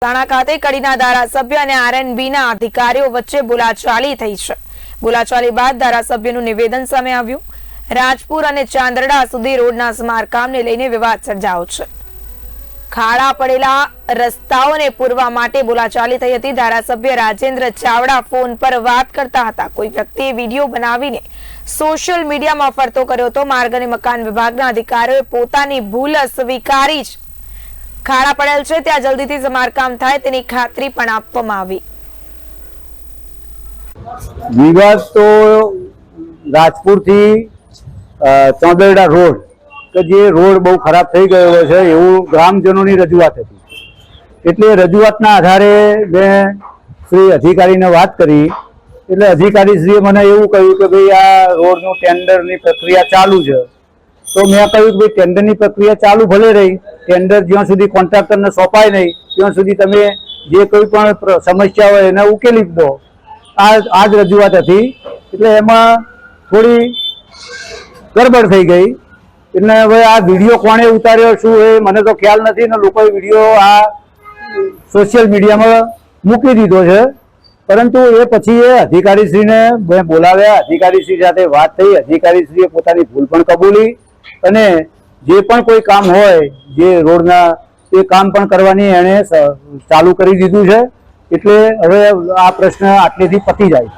મહેસાણા ખાતે કડીના ધારાસભ્ય અને આરએનબીના અધિકારીઓ વચ્ચે બોલાચાલી થઈ છે। બોલાચાલી બાદ ધારાસભ્યનું નિવેદન સામે આવ્યું। રાજપુર અને ચાંદરડા સુધી રોડના સમારકામને લઈને વિવાદ સર્જાયો છે। ખાડા પડેલા રસ્તાઓને પૂરવા માટે બોલાચાલી થઈ હતી। ધારાસભ્ય રાજેન્દ્ર ચાવડા ફોન પર વાત કરતા હતા। કોઈ વ્યક્તિએ વિડીયો બનાવીને સોશિયલ મીડિયામાં ફરતો કર્યો હતો। માર્ગ અને મકાન વિભાગના અધિકારીઓએ પોતાની ભૂલ સ્વીકારી છે। ખાડા પડેલ છે ત્યાં જલ્દીથી સમારકામ થાય તેની ખાતરી પણ આપવામાં આવી। વિવાદ તો રાજપુર થી ચાંદરડા રોડ કે જે રોડ બહુ ખરાબ થઈ ગયો છે એવું ગ્રામજનોની રજૂઆત હતી। એટલે રજૂઆતના આધારે મેં શ્રી અધિકારીને વાત કરી। એટલે અધિકારીશ્રીએ મને એવું કહ્યું કે ભાઈ આ રોડનું ટેન્ડરની પ્રક્રિયા ચાલુ છે। તો મેં કહ્યું કે ભાઈ ટેન્ડરની પ્રક્રિયા ચાલુ ભલે રહી, ટેન્ડર જ્યાં સુધી કોન્ટ્રાક્ટરને સોંપાય નહીં ત્યાં સુધી તમે જે કોઈ પણ સમસ્યા હોય એને ઉકેલી દો। આ જ રજૂઆત હતી। એટલે એમાં થોડી ગડબડ થઈ ગઈ। એટલે હવે આ વિડીયો કોણે ઉતાર્યો શું એ મને તો ખ્યાલ નથી ને લોકોએ વિડીયો આ સોશિયલ મીડિયામાં મૂકી દીધો છે। પરંતુ એ પછી એ અધિકારીશ્રીને મેં બોલાવ્યા, અધિકારીશ્રી સાથે વાત થઈ। અધિકારીશ્રીએ પોતાની ભૂલ પણ કબૂલી અને જે પણ કોઈ કામ હોય જે રોડના એ કામ પણ કરવાની એણે ચાલુ કરી દીધું છે। એટલે હવે આ પ્રશ્ન આટલેથી પતી જાય।